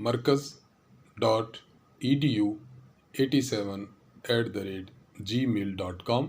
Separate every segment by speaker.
Speaker 1: markaz.edu87@gmail.com।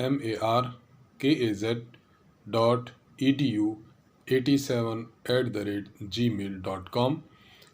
Speaker 1: markaz.edu87@gmail.com।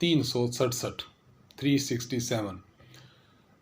Speaker 1: 367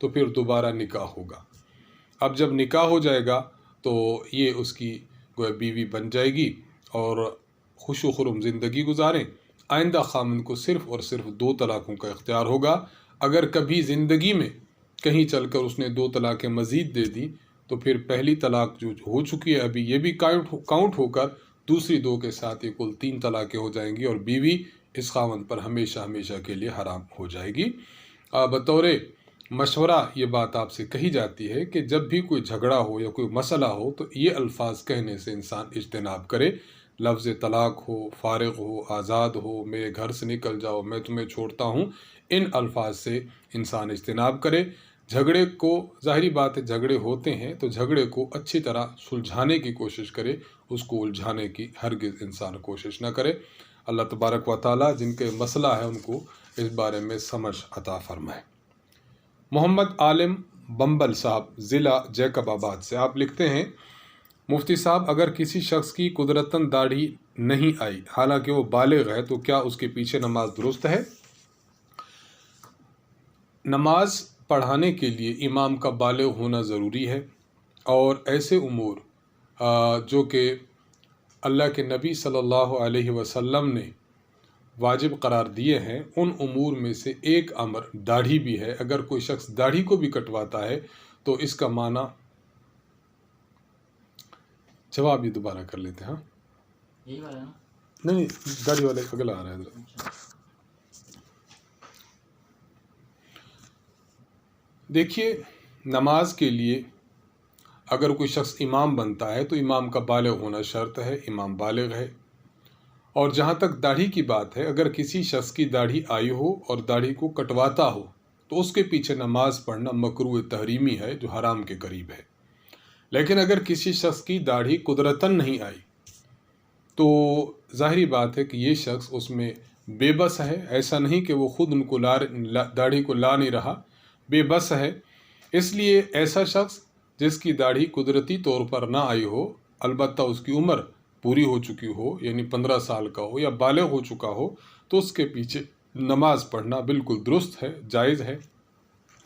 Speaker 1: تو پھر دوبارہ نکاح ہوگا۔ اب جب نکاح ہو جائے گا تو یہ اس کی گویا بیوی بن جائے گی اور خوش و خرم زندگی گزاریں۔ آئندہ خامن کو صرف اور صرف 2 طلاقوں کا اختیار ہوگا۔ اگر کبھی زندگی میں کہیں چل کر اس نے 2 طلاقیں مزید دے دی تو پھر پہلی طلاق جو ہو چکی ہے ابھی یہ بھی کاؤنٹ ہو کر دوسری 2 کے ساتھ یہ کل 3 طلاقیں ہو جائیں گی اور بیوی اس خاوند پر ہمیشہ ہمیشہ کے لیے حرام ہو جائے گی۔ بطور مشورہ یہ بات آپ سے کہی جاتی ہے کہ جب بھی کوئی جھگڑا ہو یا کوئی مسئلہ ہو تو یہ الفاظ کہنے سے انسان اجتناب کرے۔ لفظ طلاق ہو، فارغ ہو، آزاد ہو، میرے گھر سے نکل جاؤ، میں تمہیں چھوڑتا ہوں، ان الفاظ سے انسان اجتناب کرے۔ جھگڑے کو، ظاہری بات ہے جھگڑے ہوتے ہیں تو جھگڑے کو اچھی طرح سلجھانے کی کوشش کرے، اس کو الجھانے کی ہرگز انسان کوشش نہ کرے۔ اللہ تبارک و تعالیٰ جن کے مسئلہ ہے ان کو اس بارے میں سمجھ عطا فرمائے۔ محمد عالم بمبل صاحب ضلع جیکب آباد سے آپ لکھتے ہیں، مفتی صاحب اگر کسی شخص کی قدرتاً داڑھی نہیں آئی حالانکہ وہ بالغ ہے تو کیا اس کے پیچھے نماز درست ہے؟ نماز پڑھانے کے لیے امام کا بالغ ہونا ضروری ہے، اور ایسے امور جو کہ اللہ کے نبی صلی اللہ علیہ وسلم نے واجب قرار دیے ہیں ان امور میں سے ایک امر داڑھی بھی ہے۔ اگر کوئی شخص داڑھی کو بھی کٹواتا ہے تو اس کا معنی، جواب یہ دوبارہ کر لیتے ہیں۔ ہاں
Speaker 2: یہی والا نا؟
Speaker 1: نہیں، داڑھی والے اگلا آ رہا ہے ادھر۔ دیکھیے، نماز کے لیے اگر کوئی شخص امام بنتا ہے تو امام کا بالغ ہونا شرط ہے، امام بالغ ہے۔ اور جہاں تک داڑھی کی بات ہے، اگر کسی شخص کی داڑھی آئی ہو اور داڑھی کو کٹواتا ہو تو اس کے پیچھے نماز پڑھنا مکروہ تحریمی ہے جو حرام کے قریب ہے۔ لیکن اگر کسی شخص کی داڑھی قدرتاً نہیں آئی تو ظاہری بات ہے کہ یہ شخص اس میں بے بس ہے، ایسا نہیں کہ وہ خود ان کو داڑھی کو لا نہیں رہا، بے بس ہے۔ اس لیے ایسا شخص جس کی داڑھی قدرتی طور پر نہ آئی ہو، البتہ اس کی عمر پوری ہو چکی ہو، یعنی 15 سال کا ہو یا بالغ ہو چکا ہو، تو اس کے پیچھے نماز پڑھنا بالکل درست ہے، جائز ہے۔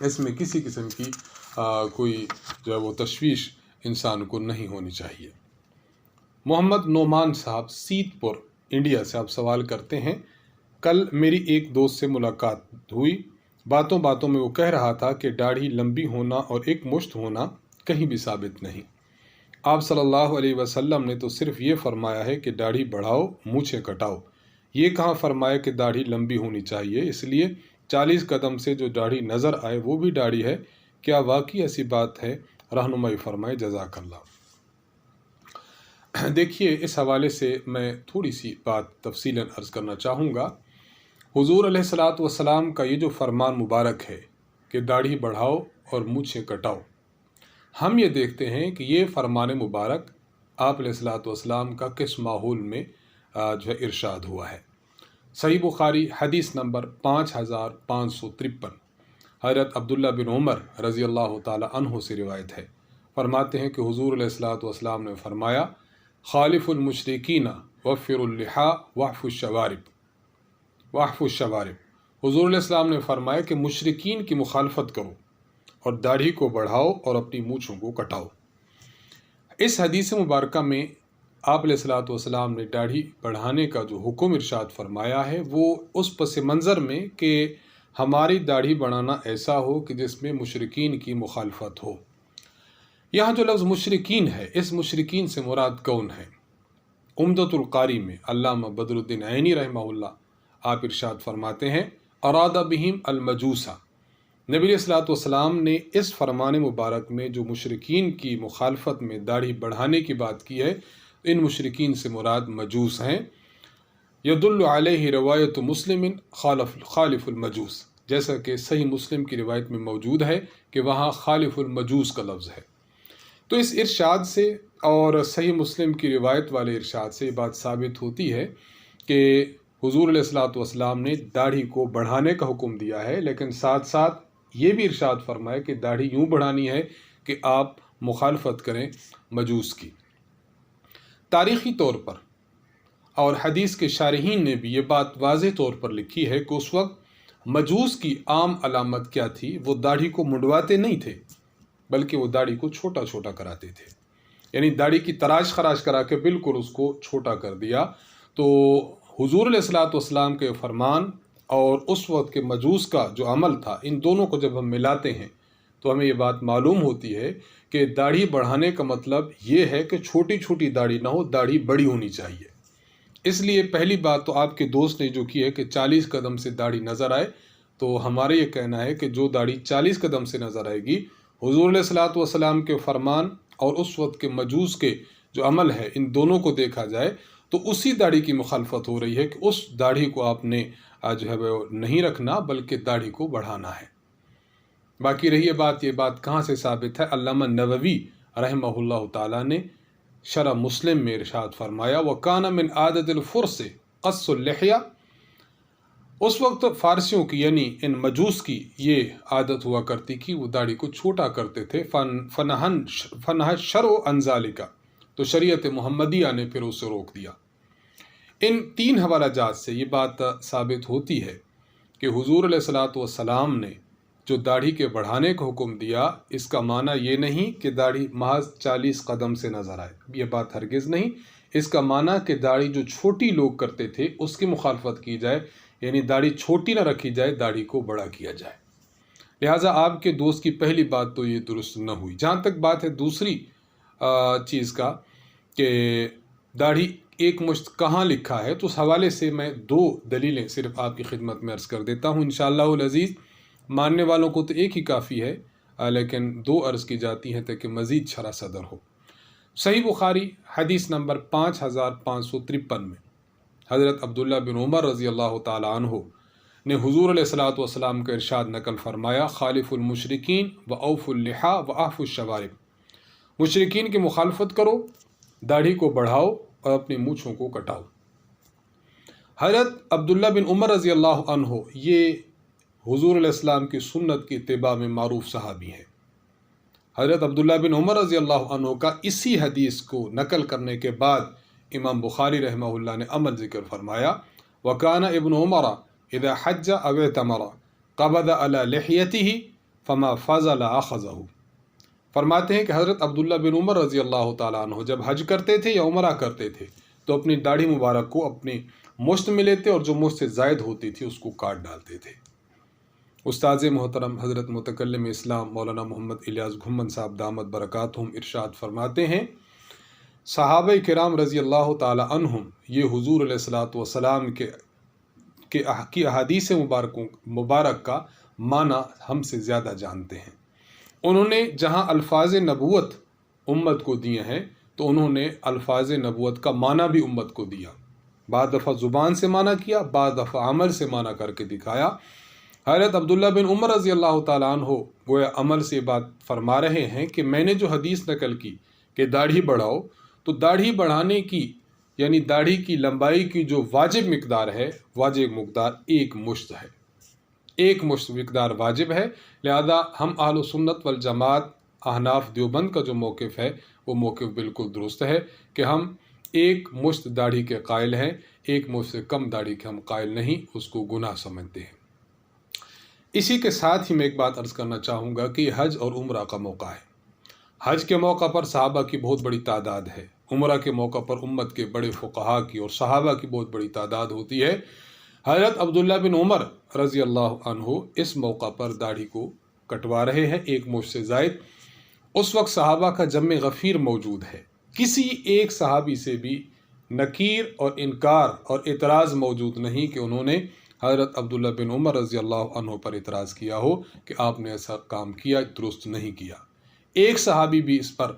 Speaker 1: اس میں کسی قسم کی کوئی جو ہے وہ تشویش انسان کو نہیں ہونی چاہیے۔ محمد نعمان صاحب سیت پور انڈیا سے آپ سوال کرتے ہیں، کل میری ایک دوست سے ملاقات ہوئی، باتوں باتوں میں وہ کہہ رہا تھا کہ داڑھی لمبی ہونا اور ایک مشت ہونا کہیں بھی ثابت نہیں۔ آپ صلی اللہ علیہ وسلم نے تو صرف یہ فرمایا ہے کہ داڑھی بڑھاؤ، مونچھیں کٹاؤ، یہ کہاں فرمایا کہ داڑھی لمبی ہونی چاہیے؟ اس لیے 40 قدم سے جو داڑھی نظر آئے وہ بھی داڑھی ہے، کیا واقعی ایسی بات ہے؟ رہنمائی فرمائے، جزاک اللہ۔ دیکھیے، اس حوالے سے میں تھوڑی سی بات تفصیلاً عرض کرنا چاہوں گا۔ حضور علیہ الصلاۃ والسلام کا یہ جو فرمان مبارک ہے کہ داڑھی بڑھاؤ اور مونچھیں کٹاؤ، ہم یہ دیکھتے ہیں کہ یہ فرمان مبارک آپ علیہ الصلاۃ والسلام کا کس ماحول میں جو ہے ارشاد ہوا ہے۔ صحیح بخاری حدیث نمبر 5553، حضرت عبداللہ بن عمر رضی اللہ تعالی عنہ سے روایت ہے، فرماتے ہیں کہ حضور علیہ الصلاۃ والسلام نے فرمایا، خالف المشرکین وفر اللحا واعف الشوارب۔ حضور علیہ السلام نے فرمایا کہ مشرکین کی مخالفت کرو اور داڑھی کو بڑھاؤ اور اپنی مونچھوں کو کٹاؤ۔ اس حدیث مبارکہ میں آپ علیہ الصلاۃ والسلام نے داڑھی بڑھانے کا جو حکم ارشاد فرمایا ہے وہ اس پس منظر میں کہ ہماری داڑھی بڑھانا ایسا ہو کہ جس میں مشرکین کی مخالفت ہو۔ یہاں جو لفظ مشرکین ہے، اس مشرکین سے مراد کون ہے؟ عمدۃ القاری میں علامہ بدر الدین عینی رحمہ اللہ آپ ارشاد فرماتے ہیں، اراد بہم المجوسہ۔ نبی علیہ الصلوۃ والسلام نے اس فرمان مبارک میں جو مشرکین کی مخالفت میں داڑھی بڑھانے کی بات کی ہے، ان مشرکین سے مراد مجوس ہیں۔ یدل علیہ روایت مسلم خالف المجوس، جیسا کہ صحیح مسلم کی روایت میں موجود ہے کہ وہاں خالف المجوس کا لفظ ہے۔ تو اس ارشاد سے اور صحیح مسلم کی روایت والے ارشاد سے یہ بات ثابت ہوتی ہے کہ حضور علیہ الصلوۃ والسلام نے داڑھی کو بڑھانے کا حکم دیا ہے، لیکن ساتھ ساتھ یہ بھی ارشاد فرمایا کہ داڑھی یوں بڑھانی ہے کہ آپ مخالفت کریں مجوس کی۔ تاریخی طور پر اور حدیث کے شارحین نے بھی یہ بات واضح طور پر لکھی ہے کہ اس وقت مجوس کی عام علامت کیا تھی؟ وہ داڑھی کو منڈواتے نہیں تھے بلکہ وہ داڑھی کو چھوٹا چھوٹا کراتے تھے، یعنی داڑھی کی تراش خراش کرا کے بالکل اس کو چھوٹا کر دیا۔ تو حضور علیہ الصلوۃ والسلام کے فرمان اور اس وقت کے مجوس کا جو عمل تھا، ان دونوں کو جب ہم ملاتے ہیں تو ہمیں یہ بات معلوم ہوتی ہے کہ داڑھی بڑھانے کا مطلب یہ ہے کہ چھوٹی چھوٹی داڑھی نہ ہو، داڑھی بڑی ہونی چاہیے۔ اس لیے پہلی بات تو آپ کے دوست نے جو کی ہے کہ 40 قدم سے داڑھی نظر آئے، تو ہمارا یہ کہنا ہے کہ جو داڑھی 40 قدم سے نظر آئے گی، حضور علیہ الصلوۃ والسلام کے فرمان اور اس وقت کے مجوس کے جو عمل ہے، ان دونوں کو دیکھا جائے تو اسی داڑھی کی مخالفت ہو رہی ہے کہ اس داڑھی کو آپ نے جو ہے وہ نہیں رکھنا بلکہ داڑھی کو بڑھانا ہے۔ باقی رہی یہ بات کہاں سے ثابت ہے؟ علامہ نووی رحمہ اللہ تعالیٰ نے شرح مسلم میں ارشاد فرمایا، وَكَانَ مِنْ عَادَةِ الْفُرْسِ قَصُّ اللِّحْيَةِ، اس وقت فارسیوں کی یعنی ان مجوس کی یہ عادت ہوا کرتی کہ وہ داڑھی کو چھوٹا کرتے تھے۔ فنہى الشرع عن ذلك، تو شریعت محمدیہ نے پھر اسے روک دیا۔ ان 3 حوالہ جات سے یہ بات ثابت ہوتی ہے کہ حضور علیہ الصلوۃ والسلام نے جو داڑھی کے بڑھانے کا حکم دیا، اس کا معنی یہ نہیں کہ داڑھی محض 40 قدم سے نظر آئے، یہ بات ہرگز نہیں۔ اس کا معنی کہ داڑھی جو چھوٹی لوگ کرتے تھے اس کی مخالفت کی جائے، یعنی داڑھی چھوٹی نہ رکھی جائے، داڑھی کو بڑا کیا جائے۔ لہٰذا آپ کے دوست کی پہلی بات تو یہ درست نہ ہوئی۔ جہاں تک بات ہے دوسری چیز کا کہ داڑھی ایک مشت کہاں لکھا ہے، تو اس حوالے سے میں 2 دلیلیں صرف آپ کی خدمت میں عرض کر دیتا ہوں انشاءاللہ العزیز۔ ماننے والوں کو تو ایک ہی کافی ہے، لیکن 2 عرض کی جاتی ہیں تاکہ مزید شرح صدر ہو۔ صحیح بخاری حدیث نمبر 5553 میں حضرت عبداللہ بن عمر رضی اللہ تعالیٰ عنہ نے حضور علیہ الصلوۃ والسلام کا ارشاد نقل فرمایا، خالف المشرکین وأوف اللحیٰ وأعفوا الشوارب، مشرکین کی مخالفت کرو، داڑھی کو بڑھاؤ اور اپنی مونچھوں کو کٹاؤ۔ حضرت عبداللہ بن عمر رضی اللہ عنہ یہ حضور علیہ السلام کی سنت کی اتباع میں معروف صحابی ہیں۔ حضرت عبداللہ بن عمر رضی اللہ عنہ کا اسی حدیث کو نقل کرنے کے بعد امام بخاری رحمہ اللہ نے عمل ذکر فرمایا، وَكَانَ ابن عمر اذا حج او اعتمر قبض على لحيته فما فضل اخذه، فرماتے ہیں کہ حضرت عبداللہ بن عمر رضی اللہ تعالیٰ عنہ جب حج کرتے تھے یا عمرہ کرتے تھے تو اپنی داڑھی مبارک کو اپنی مشت میں لیتے اور جو مشت سے زائد ہوتی تھی اس کو کاٹ ڈالتے تھے۔ استاذ محترم حضرت متکلم اسلام مولانا محمد الیاس گھمن صاحب دامت برکاتہم ارشاد فرماتے ہیں، صحابہ کرام رضی اللہ تعالی عنہم یہ حضور علیہ الصلوۃ والسلام کی احادیث مبارک کا معنی ہم سے زیادہ جانتے ہیں۔ انہوں نے جہاں الفاظ نبوت امت کو دیے ہیں تو انہوں نے الفاظ نبوت کا معنی بھی امت کو دیا، بعض دفعہ زبان سے معنی کیا، بعض دفعہ عمل سے معنی کر کے دکھایا۔ حضرت عبداللہ بن عمر رضی اللہ تعالیٰ عنہ گویا عمل سے بات فرما رہے ہیں کہ میں نے جو حدیث نقل کی کہ داڑھی بڑھاؤ، تو داڑھی بڑھانے کی یعنی داڑھی کی لمبائی کی جو واجب مقدار ہے، واجب مقدار 1 مشت ہے، 1 مشت مقدار واجب ہے۔ لہذا ہم اہل سنت والجماعت احناف دیوبند کا جو موقف ہے وہ موقف بالکل درست ہے کہ ہم 1 مشت داڑھی کے قائل ہیں، 1 مشت سے کم داڑھی کے ہم قائل نہیں، اس کو گناہ سمجھتے ہیں۔ اسی کے ساتھ ہی میں ایک بات عرض کرنا چاہوں گا کہ حج اور عمرہ کا موقع ہے۔ حج کے موقع پر صحابہ کی بہت بڑی تعداد ہے، عمرہ کے موقع پر امت کے بڑے فقہا کی اور صحابہ کی بہت بڑی تعداد ہوتی ہے۔ حضرت عبداللہ بن عمر رضی اللہ عنہ اس موقع پر داڑھی کو کٹوا رہے ہیں 1 مشت سے زائد۔ اس وقت صحابہ کا جمع غفیر موجود ہے، کسی ایک صحابی سے بھی نکیر اور انکار اور اعتراض موجود نہیں کہ انہوں نے حضرت عبداللہ بن عمر رضی اللہ عنہ پر اعتراض کیا ہو کہ آپ نے ایسا کام کیا، درست نہیں کیا۔ ایک صحابی بھی اس پر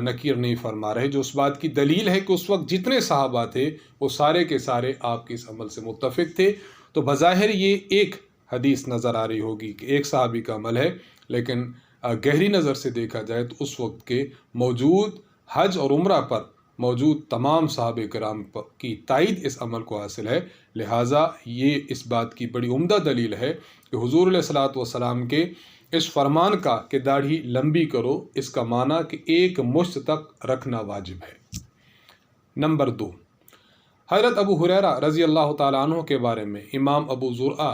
Speaker 1: نکیر نہیں فرما رہے، جو اس بات کی دلیل ہے کہ اس وقت جتنے صحابہ تھے وہ سارے کے سارے آپ کے اس عمل سے متفق تھے۔ تو بظاہر یہ ایک حدیث نظر آ رہی ہوگی کہ ایک صحابی کا عمل ہے، لیکن گہری نظر سے دیکھا جائے تو اس وقت کے موجود حج اور عمرہ پر موجود تمام صحابہ کرام کی تائید اس عمل کو حاصل ہے۔ لہٰذا یہ اس بات کی بڑی عمدہ دلیل ہے کہ حضور علیہ الصلوۃ والسلام کے اس فرمان کا کہ داڑھی لمبی کرو، اس کا معنی کہ 1 مشت تک رکھنا واجب ہے۔ نمبر 2، حضرت ابو ہریرہ رضی اللہ تعالیٰ عنہ کے بارے میں امام ابو زرعہ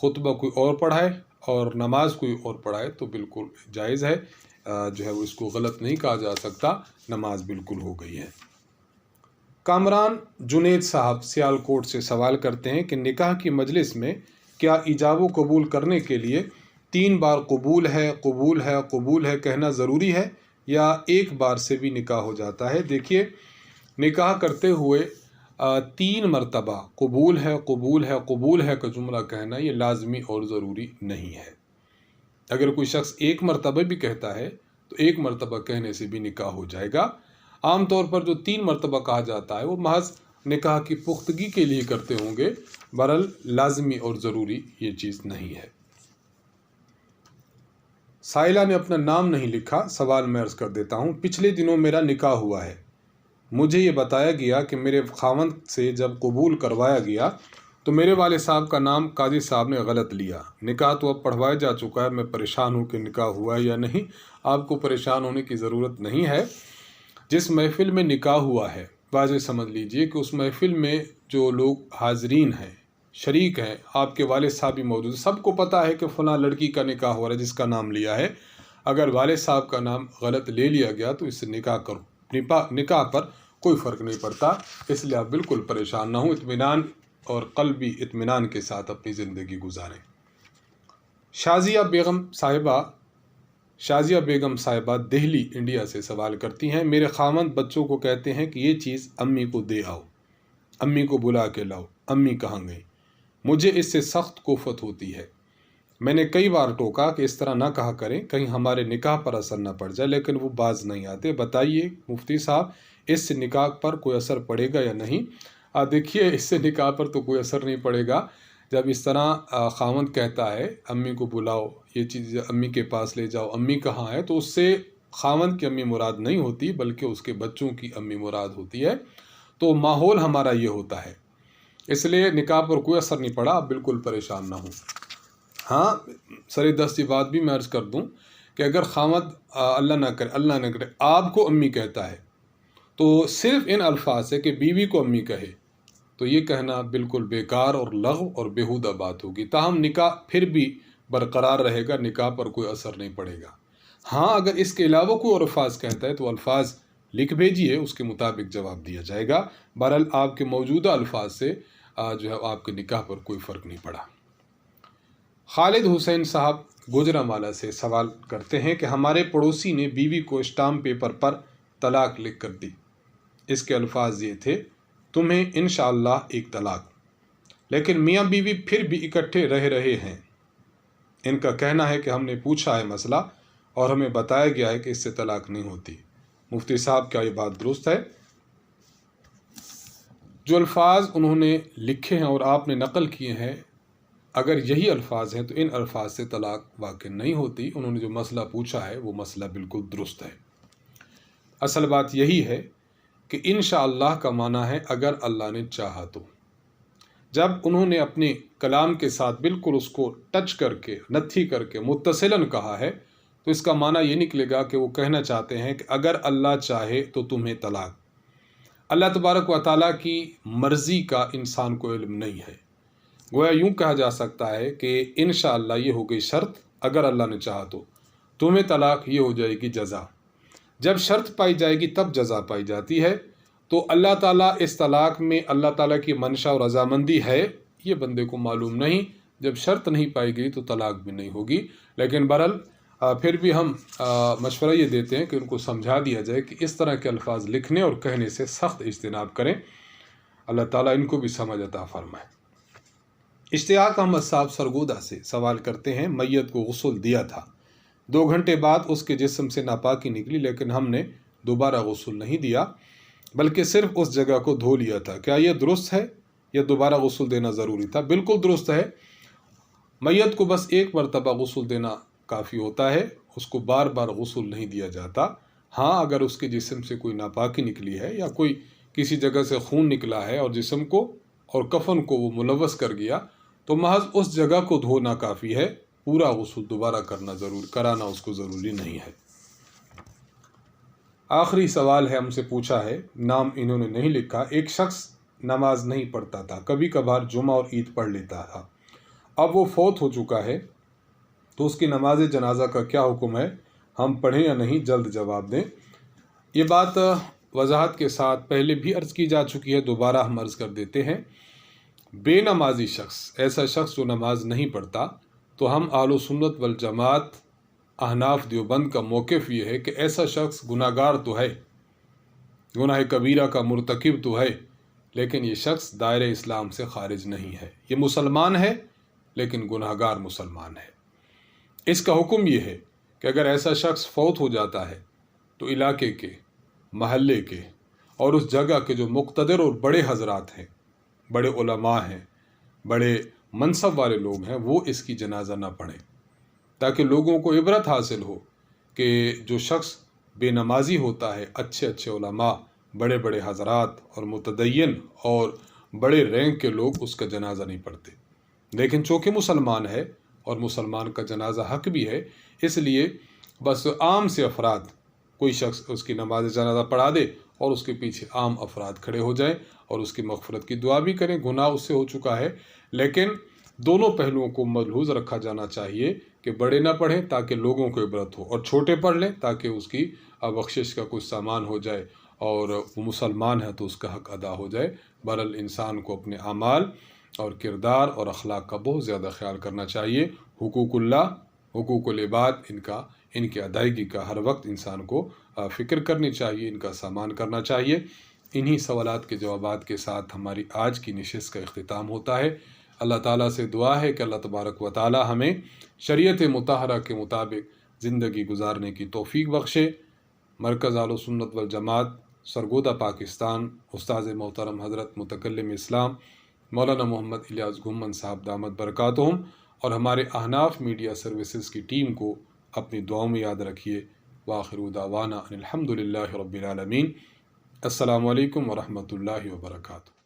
Speaker 1: خطبہ کوئی اور پڑھائے اور نماز کوئی اور پڑھائے تو بالکل جائز ہے، جو ہے وہ اس کو غلط نہیں کہا جا سکتا، نماز بالکل ہو گئی ہے۔ کامران جنید صاحب سیالکوٹ سے سوال کرتے ہیں کہ نکاح کی مجلس میں کیا ایجاب و قبول کرنے کے لیے 3 بار قبول ہے قبول ہے قبول ہے کہنا ضروری ہے یا ایک بار سے بھی نکاح ہو جاتا ہے؟ دیکھیے، نکاح کرتے ہوئے 3 مرتبہ قبول ہے قبول ہے قبول ہے کا جملہ کہنا یہ لازمی اور ضروری نہیں ہے۔ اگر کوئی شخص ایک مرتبہ بھی کہتا ہے تو ایک مرتبہ کہنے سے بھی نکاح ہو جائے گا۔ عام طور پر جو 3 مرتبہ کہا جاتا ہے وہ محض نکاح کی پختگی کے لیے کرتے ہوں گے، بہرحال لازمی اور ضروری یہ چیز نہیں ہے۔ سائلہ نے اپنا نام نہیں لکھا، سوال میں عرض کر دیتا ہوں۔ پچھلے دنوں میرا نکاح ہوا ہے، مجھے یہ بتایا گیا کہ میرے خاوند سے جب قبول کروایا گیا تو میرے والد صاحب کا نام قاضی صاحب نے غلط لیا۔ نکاح تو اب پڑھوایا جا چکا ہے، میں پریشان ہوں کہ نکاح ہوا ہے یا نہیں۔ آپ کو پریشان ہونے کی ضرورت نہیں ہے۔ جس محفل میں نکاح ہوا ہے واضح سمجھ لیجئے کہ اس محفل میں جو لوگ حاضرین ہیں، شریک ہیں، آپ کے والد صاحب بھی موجود ہیں، سب کو پتہ ہے کہ فلاں لڑکی کا نکاح ہو رہا ہے جس کا نام لیا ہے۔ اگر والد صاحب کا نام غلط لے لیا گیا تو اس سے نکاح کرو، نکاح پر کوئی فرق نہیں پڑتا، اس لیے آپ بالکل پریشان نہ ہوں، اطمینان اور قلبی اطمینان کے ساتھ اپنی زندگی گزاریں۔ شازیہ بیگم صاحبہ دہلی انڈیا سے سوال کرتی ہیں، میرے خاوند بچوں کو کہتے ہیں کہ یہ چیز امی کو دے آؤ، امی کو بلا کے لاؤ، امی کہاں گئی؟ مجھے اس سے سخت کوفت ہوتی ہے۔ میں نے کئی بار ٹوکا کہ اس طرح نہ کہا کریں، کہیں ہمارے نکاح پر اثر نہ پڑ جائے، لیکن وہ باز نہیں آتے۔ بتائیے مفتی صاحب، اس سے نکاح پر کوئی اثر پڑے گا یا نہیں؟ دیکھیے، اس سے نکاح پر تو کوئی اثر نہیں پڑے گا۔ جب اس طرح خاوند کہتا ہے امی کو بلاؤ، یہ چیز امی کے پاس لے جاؤ، امی کہاں ہے، تو اس سے خاوند کی امی مراد نہیں ہوتی بلکہ اس کے بچوں کی امی مراد ہوتی ہے۔ تو ماحول ہمارا یہ ہوتا ہے، اس لیے نکاح پر کوئی اثر نہیں پڑا، آپ بالکل پریشان نہ ہوں۔ ہاں، سر دستی بات بھی میں عرض کر دوں کہ اگر خاوند اللہ نہ کرے آپ کو امی کہتا ہے تو صرف ان الفاظ سے کہ بیوی کو امی کہے تو یہ کہنا بالکل بیکار اور لغو اور بیہودہ بات ہوگی۔ تاہم نکاح پھر بھی برقرار رہے گا، نکاح پر کوئی اثر نہیں پڑے گا۔ ہاں، اگر اس کے علاوہ کوئی اور الفاظ کہتا ہے تو الفاظ لکھ بھیجیے، اس کے مطابق جواب دیا جائے گا۔ بہرحال آپ کے موجودہ الفاظ سے جو ہے آپ کے نکاح پر کوئی فرق نہیں پڑا۔ خالد حسین صاحب گوجرانوالہ سے سوال کرتے ہیں کہ ہمارے پڑوسی نے بیوی کو اسٹامپ پیپر پر طلاق لکھ کر دی۔ اس کے الفاظ یہ تھے، تمہیں انشاءاللہ ایک طلاق، لیکن میاں بیوی پھر بھی اکٹھے رہ رہے ہیں۔ ان کا کہنا ہے کہ ہم نے پوچھا ہے مسئلہ اور ہمیں بتایا گیا ہے کہ اس سے طلاق نہیں ہوتی۔ مفتی صاحب کیا یہ بات درست ہے؟ جو الفاظ انہوں نے لکھے ہیں اور آپ نے نقل کیے ہیں، اگر یہی الفاظ ہیں تو ان الفاظ سے طلاق واقع نہیں ہوتی۔ انہوں نے جو مسئلہ پوچھا ہے وہ مسئلہ بالکل درست ہے۔ اصل بات یہی ہے کہ انشاءاللہ کا معنی ہے اگر اللہ نے چاہا تو۔ جب انہوں نے اپنے کلام کے ساتھ بالکل اس کو ٹچ کر کے، نتھی کر کے متصلاً کہا ہے تو اس کا معنی یہ نکلے گا کہ وہ کہنا چاہتے ہیں کہ اگر اللہ چاہے تو تمہیں طلاق۔ اللہ تبارک و تعالیٰ کی مرضی کا انسان کو علم نہیں ہے۔ گویا یوں کہا جا سکتا ہے کہ انشاءاللہ یہ ہو گئی شرط، اگر اللہ نے چاہا تو تمہیں طلاق، یہ ہو جائے گی جزا۔ جب شرط پائی جائے گی تب جزا پائی جاتی ہے۔ تو اللہ تعالیٰ اس طلاق میں اللہ تعالیٰ کی منشا اور رضامندی ہے یہ بندے کو معلوم نہیں۔ جب شرط نہیں پائی گئی تو طلاق بھی نہیں ہوگی۔ لیکن بہرحال پھر بھی ہم مشورہ یہ دیتے ہیں کہ ان کو سمجھا دیا جائے کہ اس طرح کے الفاظ لکھنے اور کہنے سے سخت اجتناب کریں۔ اللہ تعالیٰ ان کو بھی سمجھ عطا فرمائے۔ اشتیاق احمد صاحب سرگودا سے سوال کرتے ہیں، میت کو غسل دیا تھا، 2 گھنٹے بعد اس کے جسم سے ناپاکی نکلی، لیکن ہم نے دوبارہ غسل نہیں دیا بلکہ صرف اس جگہ کو دھو لیا تھا، کیا یہ درست ہے یا دوبارہ غسل دینا ضروری تھا؟ بالکل درست ہے۔ میت کو بس ایک مرتبہ غسل دینا کافی ہوتا ہے، اس کو بار بار غسل نہیں دیا جاتا۔ ہاں، اگر اس کے جسم سے کوئی ناپاکی نکلی ہے یا کوئی کسی جگہ سے خون نکلا ہے اور جسم کو اور کفن کو وہ ملوث کر گیا تو محض اس جگہ کو دھونا کافی ہے، پورا غسل دوبارہ کرانا اس کو ضروری نہیں ہے۔ آخری سوال ہے، ہم سے پوچھا ہے، نام انہوں نے نہیں لکھا، ایک شخص نماز نہیں پڑھتا تھا، کبھی کبھار جمعہ اور عید پڑھ لیتا تھا اب وہ فوت ہو چکا ہے تو اس کی نماز جنازہ کا کیا حکم ہے، ہم پڑھیں یا نہیں، جلد جواب دیں۔ یہ بات وضاحت کے ساتھ پہلے بھی عرض کی جا چکی ہے، دوبارہ ہم عرض کر دیتے ہیں۔ بے نمازی شخص، ایسا شخص جو نماز نہیں پڑھتا، تو ہم اہل سنت والجماعت احناف دیوبند کا موقف یہ ہے کہ ایسا شخص گناہ گار تو ہے، گناہ کبیرہ کا مرتکب تو ہے، لیکن یہ شخص دائرہ اسلام سے خارج نہیں ہے۔ یہ مسلمان ہے لیکن گناہ گار مسلمان ہے۔ اس کا حکم یہ ہے کہ اگر ایسا شخص فوت ہو جاتا ہے تو علاقے کے، محلے کے اور اس جگہ کے جو مقتدر اور بڑے حضرات ہیں، بڑے علماء ہیں، بڑے منصب والے لوگ ہیں، وہ اس کی جنازہ نہ پڑھیں، تاکہ لوگوں کو عبرت حاصل ہو کہ جو شخص بے نمازی ہوتا ہے، اچھے اچھے علماء، بڑے بڑے حضرات اور متدین اور بڑے رینک کے لوگ اس کا جنازہ نہیں پڑھتے، لیکن چونکہ مسلمان ہے اور مسلمان کا جنازہ حق بھی ہے، اس لیے بس عام سے افراد، کوئی شخص اس کی نماز جنازہ پڑھا دے اور اس کے پیچھے عام افراد کھڑے ہو جائیں اور اس کی مغفرت کی دعا بھی کریں، گناہ اس سے ہو چکا ہے۔ لیکن دونوں پہلوؤں کو ملحوظ رکھا جانا چاہیے کہ بڑے نہ پڑھیں تاکہ لوگوں کو عبرت ہو، اور چھوٹے پڑھ لیں تاکہ اس کی بخشش کا کچھ سامان ہو جائے، اور وہ مسلمان ہے تو اس کا حق ادا ہو جائے۔ بہرحال انسان کو اپنے اعمال اور کردار اور اخلاق کا بہت زیادہ خیال کرنا چاہیے۔ حقوق اللہ، حقوق العباد، ان کی ادائیگی کا ہر وقت انسان کو فکر کرنی چاہیے، ان کا سامان کرنا چاہیے۔ انہی سوالات کے جوابات کے ساتھ ہماری آج کی نشست کا اختتام ہوتا ہے۔ اللہ تعالیٰ سے دعا ہے کہ اللہ تبارک و تعالیٰ ہمیں شریعت مطہرہ کے مطابق زندگی گزارنے کی توفیق بخشے۔ مرکز اہل سنت والجماعت، سرگودا، پاکستان، استاذ محترم حضرت متکلم اسلام مولانا محمد الیاس گھمن صاحب دامت برکاتہم اور ہمارے احناف میڈیا سروسز کی ٹیم کو اپنی دعاؤں میں یاد رکھیے۔ وآخر دعوانا ان الحمد للہ رب العالمین۔ السلام علیکم ورحمۃ اللہ وبرکاتہ۔